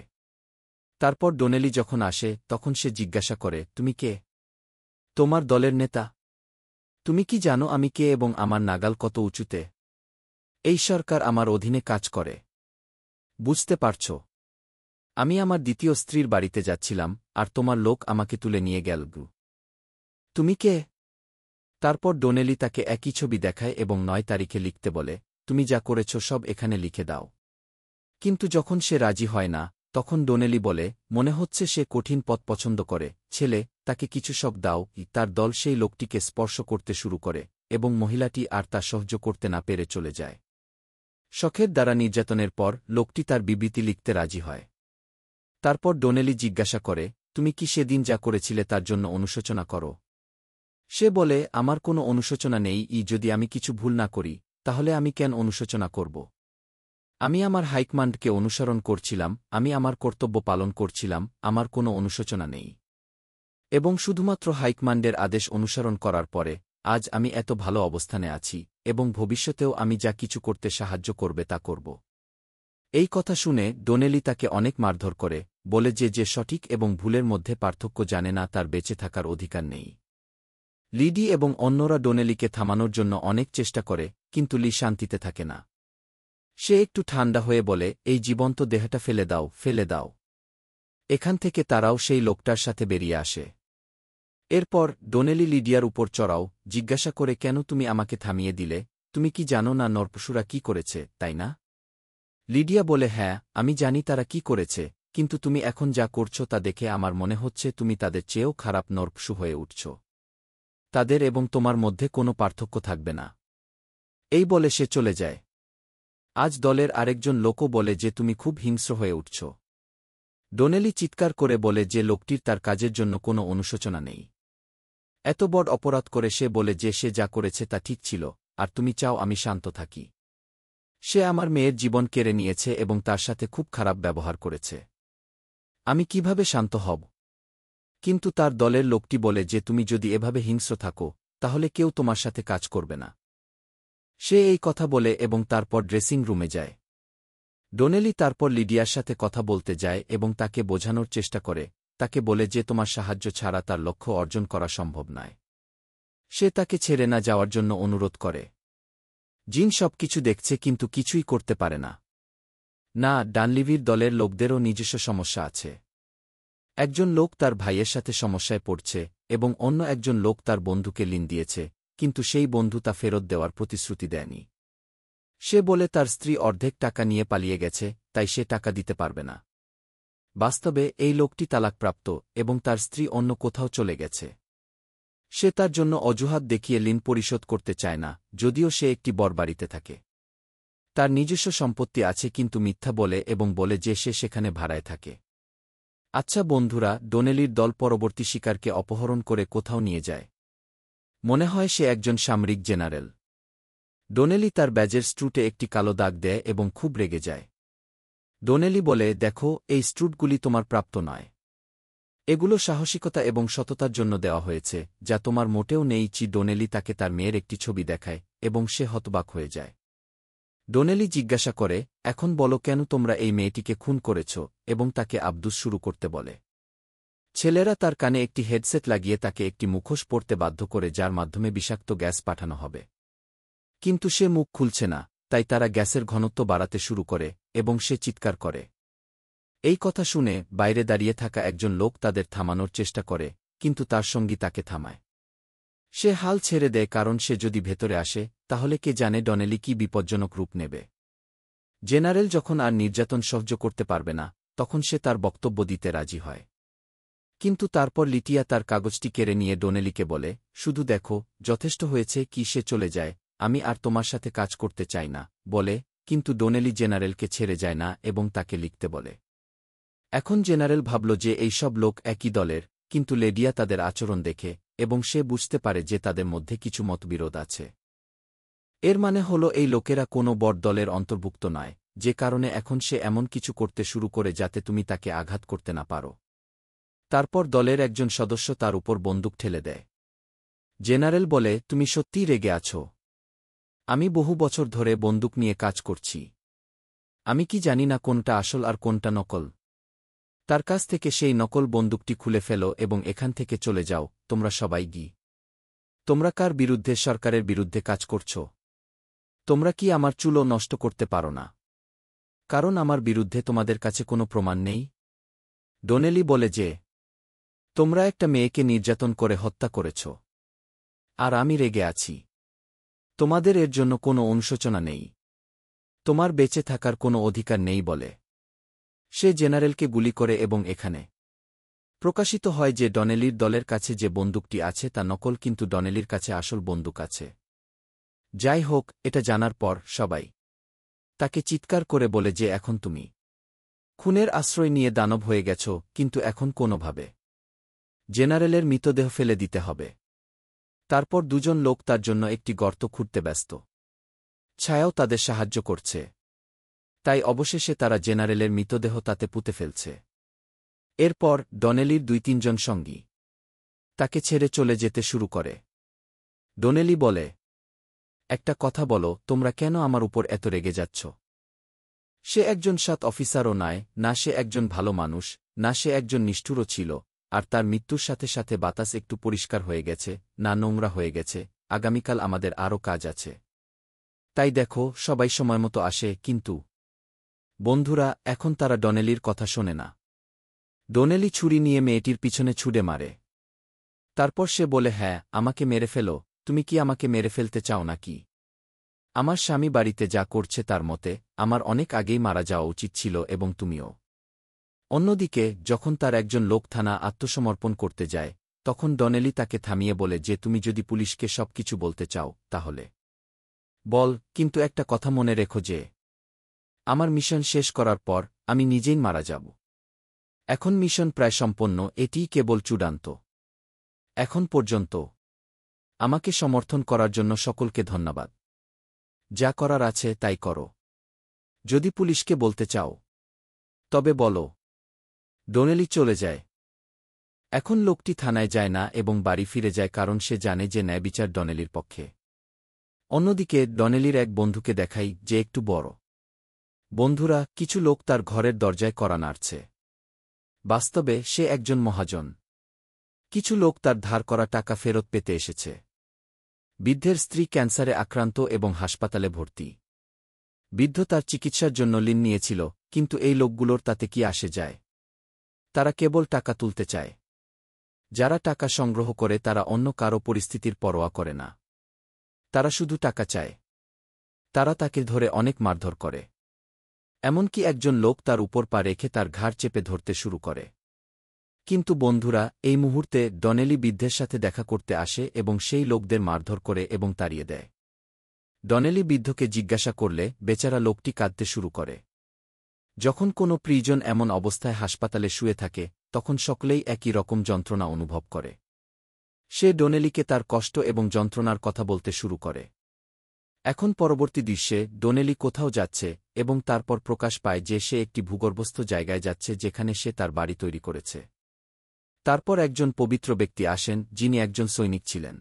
তারপর ডোনেলি যখন আসে তখন সে জিজ্ঞাসা করে, তুমি কে? তোমার দলের নেতা? তুমি কি জানো আমি কে এবং আমার নাগাল কত উঁচুতে? এই সরকার আমার অধীনে কাজ করে। বুঝতে পারছ? আমি আমার দ্বিতীয় স্ত্রীর বাড়িতে যাচ্ছিলাম আর তোমার লোক আমাকে তুলে নিয়ে গেল। তুমি কে? তারপর ডোনেলি তাকে একই ছবি দেখায় এবং ৯ তারিখে লিখতে বলে, তুমি যা করেছ সব এখানে লিখে দাও। কিন্তু যখন সে রাজি হয় না তখন ডোনেলি বলে, মনে হচ্ছে সে কঠিন পথ পছন্দ করে, ছেলে, তাকে কিছু শখ দাও। তার দল সেই লোকটিকে স্পর্শ করতে শুরু করে এবং মহিলাটি আর তা সহ্য করতে না পেরে চলে যায়। শখের দ্বারা নির্যাতনের পর লোকটি তার বিবৃতি লিখতে রাজি হয়। তারপর ডোনেলি জিজ্ঞাসা করে, তুমি কি সেদিন যা করেছিলে তার জন্য অনুশোচনা করো? সে বলে, আমার কোনো অনুশোচনা নেই। যদি আমি কিছু ভুল না করি তাহলে আমি কেন অনুশোচনা করব? আমি আমার হাইকমান্ডকে অনুসরণ করছিলাম, আমি আমার কর্তব্য পালন করছিলাম, আমার কোনো অনুশোচনা নেই। এবং শুধুমাত্র হাইকমান্ডের আদেশ অনুসরণ করার পরে আজ আমি এত ভালো অবস্থানে আছি এবং ভবিষ্যতেও আমি যা কিছু করতে সাহায্য করবে তা করব। এই কথা শুনে ডোনেলি তাকে অনেক মারধর করে, বলে যে যে সঠিক এবং ভুলের মধ্যে পার্থক্য জানে না তার বেঁচে থাকার অধিকার নেই। লিডি এবং অন্যরা ডোনেলিকে থামানোর জন্য অনেক চেষ্টা করে, কিন্তু লি শান্তিতে থাকে না। সে একটু ঠান্ডা হয়ে বলে, এই জীবন্ত দেহটা ফেলে দাও, ফেলে দাও। এখান থেকে তারাও সেই লোকটার সাথে বেরিয়ে আসে। এরপর ডোনেলি লিডিয়ার উপর চড়াও জিজ্ঞাসা করে কেন তুমি আমাকে থামিয়ে দিলে, তুমি কি জানো না নরপশুরা কি করেছে, তাই না? লিডিয়া বলে হ্যাঁ, আমি জানি তারা কি করেছে, কিন্তু তুমি এখন যা করছো তা দেখে আমার মনে হচ্ছে তুমি তাদের চেয়েও খারাপ নরপশু হয়ে উঠছ। তাদের এবং তোমার মধ্যে কোনো পার্থক্য থাকবে না। এই বলে সে চলে যায়। আজ দলের আরেকজন লোকও বলে যে তুমি খুব হিংস্র হয়ে উঠছ। ডোনেলি চিৎকার করে বলে যে লোকটির তার কাজের জন্য কোনো অনুশোচনা নেই। এত বড় অপরাধ করে সে বলে যে সে যা করেছে তা ঠিক ছিল, আর তুমি চাও আমি শান্ত থাকি। সে আমার মেয়ের জীবন কেড়ে নিয়েছে এবং তার সাথে খুব খারাপ ব্যবহার করেছে। আমি কিভাবে শান্ত হব? কিন্তু তার দলের লোকটি বলে যে তুমি যদি এভাবে হিংস্র থাকো, তাহলে কেউ তোমার সাথে কাজ করবে না। সে এই কথা বলে এবং তারপর ড্রেসিং রুমে যায়। ডোনেলি তারপর লিডিয়ার সাথে কথা বলতে যায় এবং তাকে বোঝানোর চেষ্টা করে, তাকে বলে যে তোমার সাহায্য ছাড়া তার লক্ষ্য অর্জন করা সম্ভব নয়। সে তাকে ছেড়ে না যাওয়ার জন্য অনুরোধ করে। জিন সবকিছু দেখছে কিন্তু কিছুই করতে পারে না। না, ডানলিভির দলের লোকদেরও নিজস্ব সমস্যা আছে। একজন লোক তার ভাইয়ের সাথে সমস্যায় পড়ছে এবং অন্য একজন লোক তার বন্ধুকে ঋণ দিয়েছে, কিন্তু সেই বন্ধু তা ফেরত দেওয়ার প্রতিশ্রুতি দেয়নি। সে বলে তার স্ত্রী অর্ধেক টাকা নিয়ে পালিয়ে গেছে, তাই সে টাকা দিতে পারবে না। বাস্তবে এই লোকটি তালাকপ্রাপ্ত এবং তার স্ত্রী অন্য কোথাও চলে গেছে। সে তার জন্য অজুহাত দেখিয়ে ঋণ পরিশোধ করতে চায় না, যদিও সে একটি বরবাড়িতে থাকে। তার নিজস্ব সম্পত্তি আছে কিন্তু মিথ্যা বলে এবং বলে যে সে সেখানে ভাড়ায় থাকে। আচ্ছা বন্ধুরা, ডোনেলির দল পরবর্তী শিকারকে অপহরণ করে কোথাও নিয়ে যায়। মনে হয় সে একজন সামরিক জেনারেল। ডোনেলি তার ব্যাজের স্ট্রুটে একটি কালো দাগ দেয় এবং খুব রেগে যায়। ডোনেলি বলে দেখো, এই স্ট্রুটগুলি তোমার প্রাপ্ত নয়। এগুলো সাহসিকতা এবং সততার জন্য দেওয়া হয়েছে, যা তোমার মোটেও নেই। ডোনেলি তাকে তার মেয়ের একটি ছবি দেখায় এবং সে হতবাক হয়ে যায়। ডোনেলি জিজ্ঞাসা করে, এখন বলো কেন তোমরা এই মেয়েটিকে খুন করেছ, এবং তাকে আব্দুস শুরু করতে বলে। ছেলেরা তার কানে একটি হেডসেট লাগিয়ে তাকে একটি মুখোশ পরতে বাধ্য করে যার মাধ্যমে বিষাক্ত গ্যাস পাঠানো হবে। কিন্তু সে মুখ খুলছে না, তাই তারা গ্যাসের ঘনত্ব বাড়াতে শুরু করে এবং সে চিৎকার করে। এই কথা শুনে বাইরে দাঁড়িয়ে থাকা একজন লোক তাদের থামানোর চেষ্টা করে, কিন্তু তার সঙ্গী তাকে থামায়। সে হাল ছেড়ে দেয় কারণ সে যদি ভেতরে আসে, তাহলে কে জানে ডনেলি কি বিপজ্জনক রূপ নেবে। জেনারেল যখন আর নির্যাতন সহ্য করতে পারবে না, তখন সে তার বক্তব্য দিতে রাজি হয়। কিন্তু তারপর লিটিয়া তার কাগজটি কেড়ে নিয়ে ডোনেলিকে বলে, শুধু দেখো, যথেষ্ট হয়েছে কি। সে চলে যায়, আমি আর তোমার সাথে কাজ করতে চাই না বলে, কিন্তু ডোনেলি জেনারেলকে ছেড়ে যায় না এবং তাকে লিখতে বলে। এখন জেনারেল ভাবল যে এই সব লোক একই দলের, কিন্তু লেডিয়া তাদের আচরণ দেখে এবং সে বুঝতে পারে যে তাদের মধ্যে কিছু মতবিরোধ আছে। এর মানে হল এই লোকেরা কোনো বড় দলের অন্তর্ভুক্ত নয়, যে কারণে এখন সে এমন কিছু করতে শুরু করে যাতে তুমি তাকে আঘাত করতে না পারো। তারপর দলের একজন সদস্য তার উপর বন্দুক ঠেলে দেয়। জেনারেল বলে, তুমি সত্যিই রেগে আছো? আমি বহু বছর ধরে বন্দুক নিয়ে কাজ করছি। আমি কি জানি না কোনটা আসল আর কোনটা নকল? তার কাছ থেকে সেই নকল বন্দুকটি খুলে ফেলো এবং এখান থেকে চলে যাও, তোমরা সবাই গি। তোমরা কার বিরুদ্ধে? সরকারের বিরুদ্ধে কাজ করছ? তোমরা কি আমার চুলও নষ্ট করতে পারো না? কারণ আমার বিরুদ্ধে তোমাদের কাছে কোনো প্রমাণ নেই। ডোনেলি বলে যে, তোমরা একটা মেয়েকে নির্যাতন করে হত্যা করেছ। আর আমি রেগে আছি। তোমাদের এর জন্য কোনো অনুশোচনা নেই। তোমার বেঁচে থাকার কোনো অধিকার নেই বলে। সে জেনারেলকে গুলি করে এবং এখানে প্রকাশিত হয় যে ডনেলির দলের কাছে যে বন্দুকটি আছে তা নকল, কিন্তু ডনেলির কাছে আসল বন্দুক আছে। যাই হোক, এটা জানার পর সবাই তাকে চিৎকার করে বলে যে এখন তুমি খুনের আশ্রয় নিয়ে দানব হয়ে গেছ, কিন্তু এখন কোনোভাবে জেনারেলের মৃতদেহ ফেলে দিতে হবে। তারপর দুজন লোক তার জন্য একটি গর্ত খুঁড়তে ব্যস্ত। ছায়াও তাদের সাহায্য করছে। তাই অবশেষে তারা জেনারেলের মৃতদেহ তাতে পুঁতে ফেলছে। এরপর ডনেলির ২-৩ জন সঙ্গী তাকে ছেড়ে চলে যেতে শুরু করে। ডোনেলি বলে, একটা কথা বলো, তোমরা কেন আমার উপর এত রেগে যাচ্ছ? সে একজন সৎ অফিসারও নয়, না সে একজন ভালো মানুষ, না সে একজন নিষ্ঠুরও ছিল, আর তার মৃত্যুর সাথে সাথে বাতাস একটু পরিষ্কার হয়ে গেছে, না নোংরা হয়ে গেছে। আগামীকাল আমাদের আরও কাজ আছে। তাই দেখো, সবাই সময়মতো আসে, কিন্তু বন্ধুরা, এখন তারা ডনেলির কথা শোনে না। ডোনেলি ছুরি নিয়ে মেয়েটির পিছনে ছুড়ে মারে। তারপর সে বলে, হ্যাঁ, আমাকে মেরে ফেলো। তুমি কি আমাকে মেরে ফেলতে চাও নাকি? আমার স্বামী বাড়িতে যা করছে তার মতে আমার অনেক আগেই মারা যাওয়া উচিত ছিল এবং তুমিও। অন্যদিকে যখন তার একজন লোক থানা আত্মসমর্পণ করতে যায়, তখন ডনেলি তাকে থামিয়ে বলে যে তুমি যদি পুলিশকে সবকিছু বলতে চাও তাহলে বল, কিন্তু একটা কথা মনে রেখো যে আমার মিশন শেষ করার পর আমি নিজেই মারা যাব। এখন মিশন প্রায় সম্পন্ন, এটিই কেবল চূড়ান্ত। এখন পর্যন্ত আমাকে সমর্থন করার জন্য সকলকে ধন্যবাদ। যা করার আছে তাই করো। যদি পুলিশকে বলতে চাও তবে বলো। ডনেলি চলে যায়। এখন লোকটি থানায় যায় না এবং বাড়ি ফিরে যায় কারণ সে জানে যে ন্যায়বিচার ডনেলির পক্ষে। অন্যদিকে ডনেলির এক বন্ধুকে দেখাই যে একটু বড়। বন্ধুরা, কিছু লোক তার ঘরের দরজায় কড়া নাড়ছে। বাস্তবে সে একজন মহাজন। কিছু লোক তার ধার করা টাকা ফেরত পেতে এসেছে। বৃদ্ধের স্ত্রী ক্যান্সারে আক্রান্ত এবং হাসপাতালে ভর্তি। বৃদ্ধ তার চিকিৎসার জন্য ঋণ নিয়েছিল, কিন্তু এই লোকগুলোর তাতে কি আসে যায়? তারা কেবল টাকা তুলতে চায়। যারা টাকা সংগ্রহ করে তারা অন্য কারো পরিস্থিতির পরোয়া করে না। তারা শুধু টাকা চায়। তারা তাকে ধরে অনেক মারধর করে। এমনকি একজন লোক তার উপর পা রেখে তার ঘাড় চেপে ধরতে শুরু করে। কিন্তু বন্ধুরা, এই মুহূর্তে ডনেলি বৃদ্ধের সাথে দেখা করতে আসে এবং সেই লোকদের মারধর করে এবং তাড়িয়ে দেয়। ডনেলি বৃদ্ধকে জিজ্ঞাসা করলে বেচারা লোকটি কাঁদতে শুরু করে। যখন কোনো প্রিজন এমন অবস্থায় হাসপাতালে শুয়ে থাকে, তখন সকলেই একই রকম যন্ত্রণা অনুভব করে। সে ডনেলিকে তার কষ্ট এবং যন্ত্রণার কথা বলতে শুরু করে। এখন পরবর্তী দৃশ্যে ডনেলি কোথাও যাচ্ছে এবং তারপর প্রকাশ পায় যে সে একটি ভূগর্ভস্থ জায়গায় যাচ্ছে যেখানে সে তার বাড়ি তৈরি করেছে। তারপর একজন পবিত্র ব্যক্তি আসেন যিনি একজন সৈনিক ছিলেন।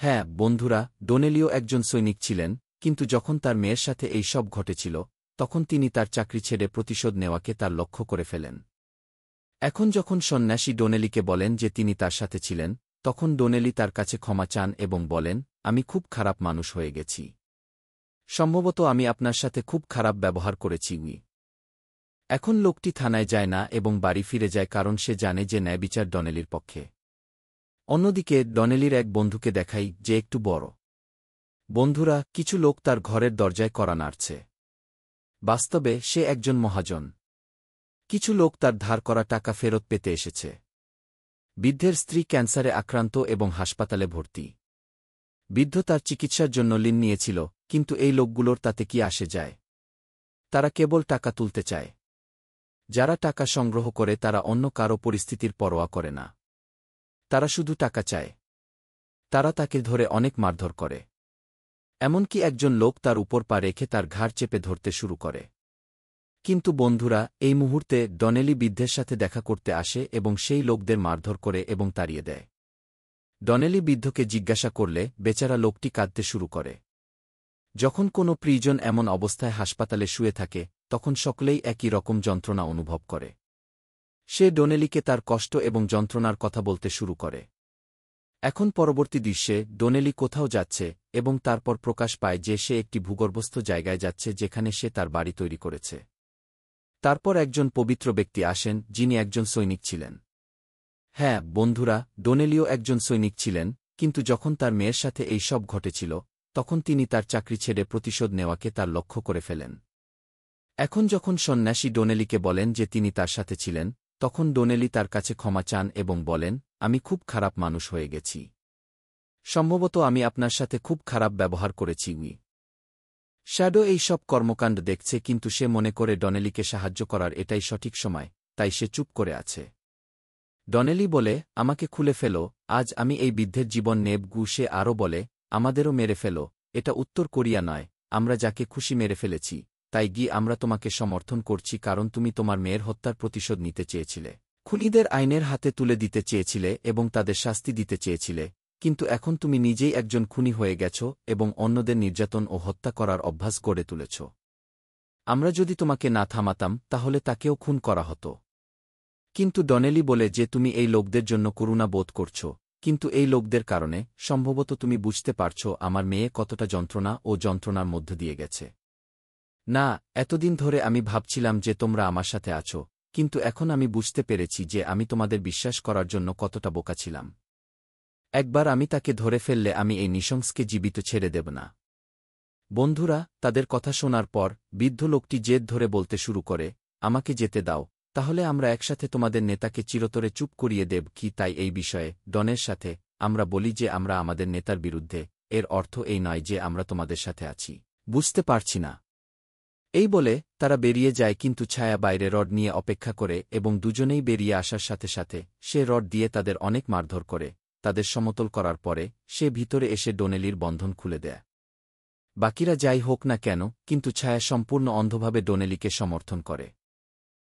হ্যাঁ বন্ধুরা, ডনেলিও একজন সৈনিক ছিলেন, কিন্তু যখন তার মেয়ের সাথে এই সব ঘটেছিল তখন তিনি তার চাকরি ছেড়ে প্রতিশোধ নেওয়াকে তার লক্ষ্য করে ফেলেন। এখন যখন সন্ন্যাসী ডনেলিকে বলেন যে তিনি তার সাথে ছিলেন, তখন ডনেলি তার কাছে ক্ষমা চান এবং বলেন, আমি খুব খারাপ মানুষ হয়ে গেছি। সম্ভবত আমি আপনার সাথে খুব খারাপ ব্যবহার করেছি। এখন লোকটি থানায় যায় না এবং বাড়ি ফিরে যায় কারণ সে জানে যে ন্যায়বিচার ডনেলির পক্ষে। অন্যদিকে ডনেলির এক বন্ধুকে দেখাই যে একটু বড়। বন্ধুরা, কিছু লোক তার ঘরের দরজায় কড়া নাড়ছে। বাস্তবে সে একজন মহাজন। কিছু লোক তার ধার করা টাকা ফেরত পেতে এসেছে। বৃদ্ধের স্ত্রী ক্যান্সারে আক্রান্ত এবং হাসপাতালে ভর্তি। বৃদ্ধ তার চিকিৎসার জন্য ঋণ নিয়েছিল, কিন্তু এই লোকগুলোর তাতে কি আসে যায়? তারা কেবল টাকা তুলতে চায়। যারা টাকা সংগ্রহ করে তারা অন্য কারো পরিস্থিতির পরোয়া করে না। তারা শুধু টাকা চায়। তারা তাকে ধরে অনেক মারধর করে। এমনকি একজন লোক তার উপর পা রেখে তার ঘাড় চেপে ধরতে শুরু করে। কিন্তু বন্ধুরা, এই মুহূর্তে ডনেলি বৃদ্ধের সাথে দেখা করতে আসে এবং সেই লোকদের মারধর করে এবং তাড়িয়ে দেয়। ডনেলি বৃদ্ধকে জিজ্ঞাসা করলে বেচারা লোকটি কাঁদতে শুরু করে। যখন কোনো প্রিজন এমন অবস্থায় হাসপাতালে শুয়ে থাকে, তখন সকলেই একই রকম যন্ত্রণা অনুভব করে। সে ডনেলিকে তার কষ্ট এবং যন্ত্রণার কথা বলতে শুরু করে। এখন পরবর্তী দৃশ্যে ডনেলি কোথাও যাচ্ছে এবং তারপর প্রকাশ পায় যে সে একটি ভূগর্ভস্থ জায়গায় যাচ্ছে যেখানে সে তার বাড়ি তৈরি করেছে। তারপর একজন পবিত্র ব্যক্তি আসেন যিনি একজন সৈনিক ছিলেন। হ্যাঁ বন্ধুরা, ডনেলিও একজন সৈনিক ছিলেন, কিন্তু যখন তার মেয়ের সাথে এই সব ঘটেছিল তখন তিনি তার চাকরি ছেড়ে প্রতিশোধ নেওয়াকে তার লক্ষ্য করে ফেলেন। এখন যখন সন্ন্যাসী ডনেলিকে বলেন যে তিনি তার সাথে ছিলেন, তখন ডনেলি তার কাছে ক্ষমা চান এবং বলেন, আমি খুব খারাপ মানুষ হয়ে গেছি। সম্ভবত আমি আপনার সাথে খুব খারাপ ব্যবহার করেছি। শ্যাডো এই সব কর্মকাণ্ড দেখছে, কিন্তু সে মনে করে ডনেলিকে সাহায্য করার এটাই সঠিক সময়, তাই সে চুপ করে আছে। ডনেলি বলে, আমাকে খুলে ফেলো, আজ আমি এই বৃদ্ধের জীবন নেব। সে আরও বলে, আমাদেরও মেরে ফেলো, এটা উত্তর কোরিয়া নয়, আমরা যাকে খুশি মেরে ফেলেছি, তাই আমরা তোমাকে সমর্থন করছি কারণ তুমি তোমার মেয়ের হত্যার প্রতিশোধ নিতে চেয়েছিলে। খুনিদের আইনের হাতে তুলে দিতে চেয়েছিলে এবং তাদের শাস্তি দিতে চেয়েছিলে, কিন্তু এখন তুমি নিজেই একজন খুনি হয়ে গেছ এবং অন্যদের নির্যাতন ও হত্যা করার অভ্যাস গড়ে তুলেছ। আমরা যদি তোমাকে না থামাতাম তাহলে তাকেও খুন করা হতো। কিন্তু ডনেলি বলে যে তুমি এই লোকদের জন্য করুণা বোধ করছ, কিন্তু এই লোকদের কারণে সম্ভবত তুমি বুঝতে পারছ আমার মেয়ে কতটা যন্ত্রণা ও যন্ত্রণার মধ্য দিয়ে গেছে। না, এতদিন ধরে আমি ভাবছিলাম যে তোমরা আমার সাথে আছো, কিন্তু এখন আমি বুঝতে পেরেছি যে আমি তোমাদের বিশ্বাস করার জন্য কতটা বোকা ছিলাম। একবার আমি তাকে ধরে ফেললে আমি এই নৃশংসকে জীবিত ছেড়ে দেব না। বন্ধুরা, তাদের কথা শোনার পর বৃদ্ধ লোকটি জেদ ধরে বলতে শুরু করে, আমাকে যেতে দাও, তাহলে আমরা একসাথে তোমাদের নেতাকে চিরতরে চুপ করিয়ে দেব কি? তাই এই বিষয়ে ডনের সাথে আমরা বলি যে আমরা আমাদের নেতার বিরুদ্ধে, এর অর্থ এই নয় যে আমরা তোমাদের সাথে আছি, বুঝতে পারছি না। এই বলে তারা বেরিয়ে যায়, কিন্তু ছায়া বাইরে রড নিয়ে অপেক্ষা করে এবং দুজনেই বেরিয়ে আসার সাথে সাথে সে রড দিয়ে তাদের অনেক মারধর করে। তাদের সমতল করার পরে সে ভিতরে এসে ডোনেলির বন্ধন খুলে দেয়। বাকিরা যাই হোক না কেন, কিন্তু ছায়া সম্পূর্ণ অন্ধভাবে ডোনেলিকে সমর্থন করে।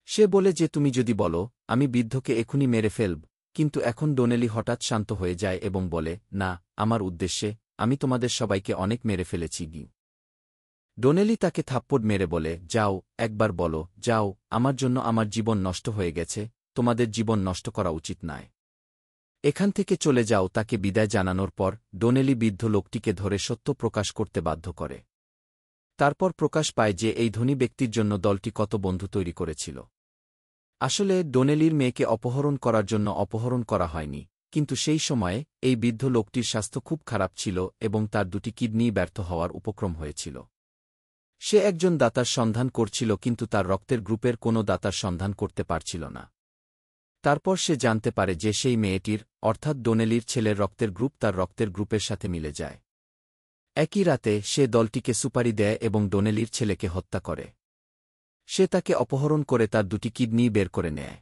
সে বলে যে তুমি যদি বলো আমি বৃদ্ধকে এখনই মেরে ফেলব। কিন্তু এখন ডোনেলি হঠাৎ শান্ত হয়ে যায় এবং বলে, না, আমার উদ্দেশ্যে আমি তোমাদের সবাইকে অনেক মেরে ফেলেছি গি। ডোনেলি তাকে থাপ্পড় মেরে বলে, যাও, একবার বলো, যাও, আমার জন্য আমার জীবন নষ্ট হয়ে গেছে, তোমাদের জীবন নষ্ট করা উচিত নয়। এখান থেকে চলে যাও। তাকে বিদায় জানানোর পর ডোনেলি বৃদ্ধ লোকটিকে ধরে সত্য প্রকাশ করতে বাধ্য করে। তারপর প্রকাশ পায় যে এই ধনী ব্যক্তির জন্য দলটি কত বন্ধু তৈরি করেছিল। আসলে ডোনেলির মেয়েকে অপহরণ করার জন্য অপহরণ করা হয়নি, কিন্তু সেই সময়ে এই বৃদ্ধ লোকটির স্বাস্থ্য খুব খারাপ ছিল এবং তার দুটি কিডনি ব্যর্থ হওয়ার উপক্রম হয়েছিল। সে একজন দাতার সন্ধান করছিল, কিন্তু তার রক্তের গ্রুপের কোনো দাতার সন্ধান করতে পারছিল না। তারপর সে জানতে পারে যে সেই মেয়েটির, অর্থাৎ ডোনেলির ছেলের রক্তের গ্রুপ তার রক্তের গ্রুপের সাথে মিলে যায়। একই রাতে সে দলটিকে সুপারি দেয় এবং ডোনেলির ছেলেকে হত্যা করে। সে তাকে অপহরণ করে তার দুটি কিডনি বের করে নেয়।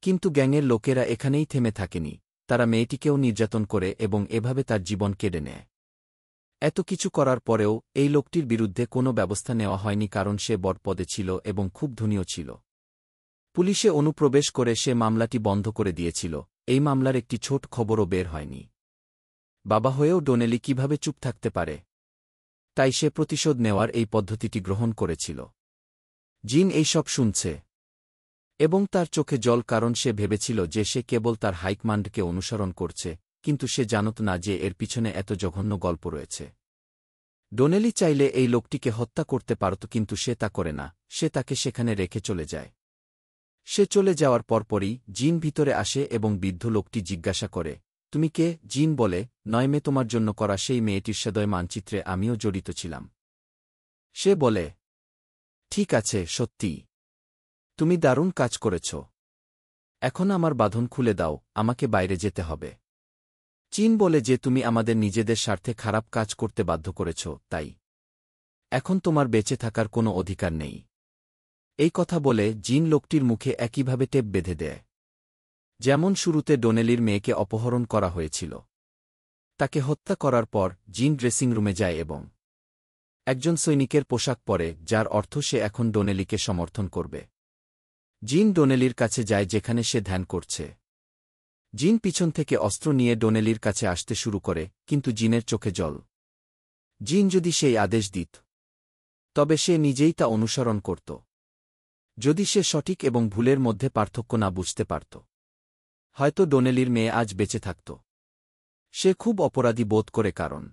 কিন্তু গ্যাংয়ের লোকেরা এখানেই থেমে থাকেনি, তারা মেয়েটিকেও নির্যাতন করে এবং এভাবে তার জীবন কেড়ে নেয়। এত কিছু করার পরেও এই লোকটির বিরুদ্ধে কোনো ব্যবস্থা নেওয়া হয়নি, কারণ সে বড় পদে ছিল এবং খুব ধনীও ছিল। পুলিশে অনুপ্রবেশ করে সে মামলাটি বন্ধ করে দিয়েছিল। এই মামলার একটি ছোট খবরও বের হয়নি। বাবা হয়েও ডোনেলি কিভাবে চুপ থাকতে পারে? তাই সে প্রতিশোধ নেওয়ার এই পদ্ধতিটি গ্রহণ করেছিল। জিন এইসব শুনছে এবং তার চোখে জল, কারণ সে ভেবেছিল যে সে কেবল তার হাইকমান্ডকে অনুসরণ করছে, কিন্তু সে জানত না যে এর পিছনে এত জঘন্য গল্প রয়েছে। ডোনেলি চাইলে এই লোকটিকে হত্যা করতে পারত, কিন্তু সে তা করে না। সে তাকে সেখানে রেখে চলে যায়। সে চলে যাওয়ার পরপরই জিন ভিতরে আসে এবং বৃদ্ধ লোকটি জিজ্ঞাসা করে, তুমি কে? জিন বলে, নয়মে তোমার জন্য করা সেই মেয়েটির সদয় মানচিত্রে আমিও জড়িত ছিলাম। সে বলে, ঠিক আছে, সত্যি, তুমি দারুণ কাজ করেছ। এখন আমার বাঁধন খুলে দাও, আমাকে বাইরে যেতে হবে। চীন বলে যে তুমি আমাদের নিজেদের স্বার্থে খারাপ কাজ করতে বাধ্য করেছ, তাই এখন তোমার বেঁচে থাকার কোনো অধিকার নেই। এই কথা বলে জিন লোকটির মুখে একইভাবে টেপ বেঁধে দেয়, যেমন শুরুতে ডোনেলির মেয়েকে অপহরণ করা হয়েছিল। তাকে হত্যা করার পর জিন ড্রেসিং রুমে যায় এবং একজন সৈনিকের পোশাক পরে, যার অর্থ সে এখন ডোনেলিকে সমর্থন করবে। জিন ডোনেলির কাছে যায় যেখানে সে ধ্যান করছে। জিন পিছন থেকে অস্ত্র নিয়ে ডোনেলির কাছে আসতে শুরু করে, কিন্তু জিনের চোখে জল। জিন যদি সেই আদেশ দিত, তবে সে নিজেই তা অনুসরণ করত। যদি সে সঠিক এবং ভুলের মধ্যে পার্থক্য না বুঝতে পারত, হয়তো ডোনেলির মেয়ে আজ বেঁচে থাকত। সে খুব অপরাধী বোধ করে, কারণ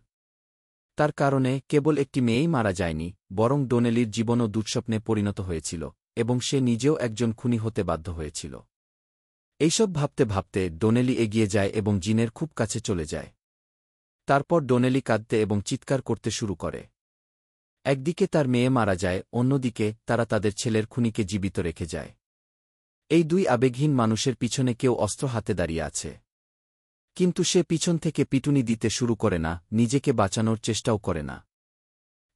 তার কারণে কেবল একটি মেয়েই মারা যায়নি, বরং ডোনেলির জীবনও দুঃস্বপ্নে পরিণত হয়েছিল এবং সে নিজেও একজন খুনি হতে বাধ্য হয়েছিল। এইসব ভাবতে ভাবতে ডোনেলি এগিয়ে যায় এবং জিনের খুব কাছে চলে যায়। তারপর ডোনেলি কাঁদতে এবং চিৎকার করতে শুরু করে। একদিকে তার মেয়ে মারা যায়, অন্যদিকে তারা তাদের ছেলের খুনিকে জীবিত রেখে যায়। এই দুই আবেগহীন মানুষের পিছনে কেউ অস্ত্র হাতে দাঁড়িয়ে আছে, কিন্তু সে পিছন থেকে পিটুনি দিতে শুরু করে না, নিজেকে বাঁচানোর চেষ্টাও করে না।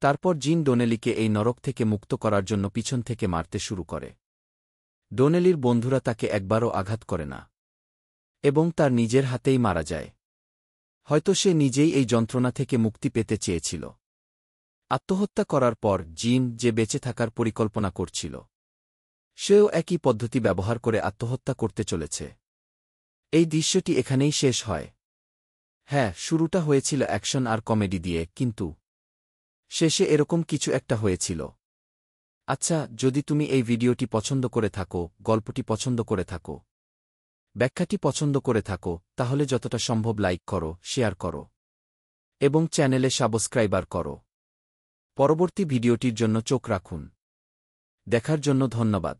তারপর জিন ডোনেলিকে এই নরক থেকে মুক্ত করার জন্য পিছন থেকে মারতে শুরু করে। ডোনেলির বন্ধুরা তাকে একবারও আঘাত করে না এবং তার নিজের হাতেই মারা যায়। হয়তো সে নিজেই এই যন্ত্রণা থেকে মুক্তি পেতে চেয়েছিল। আত্মহত্যা করার পর জিন, যে বেঁচে থাকার পরিকল্পনা করছিল, সেও একই পদ্ধতি ব্যবহার করে আত্মহত্যা করতে চলেছে। এই দৃশ্যটি এখানেই শেষ হয়। হ্যাঁ, শুরুটা হয়েছিল অ্যাকশন আর কমেডি দিয়ে, কিন্তু শেষে এরকম কিছু একটা হয়েছিল। আচ্ছা, যদি তুমি এই ভিডিওটি পছন্দ করে থাকো, গল্পটি পছন্দ করে থাকো, ব্যাখ্যাটি পছন্দ করে থাকো, তাহলে যতটা সম্ভব লাইক করো, শেয়ার করো এবং চ্যানেলে সাবস্ক্রাইবার করো। পরবর্তী ভিডিওটির জন্য চোখ রাখুন। দেখার জন্য ধন্যবাদ।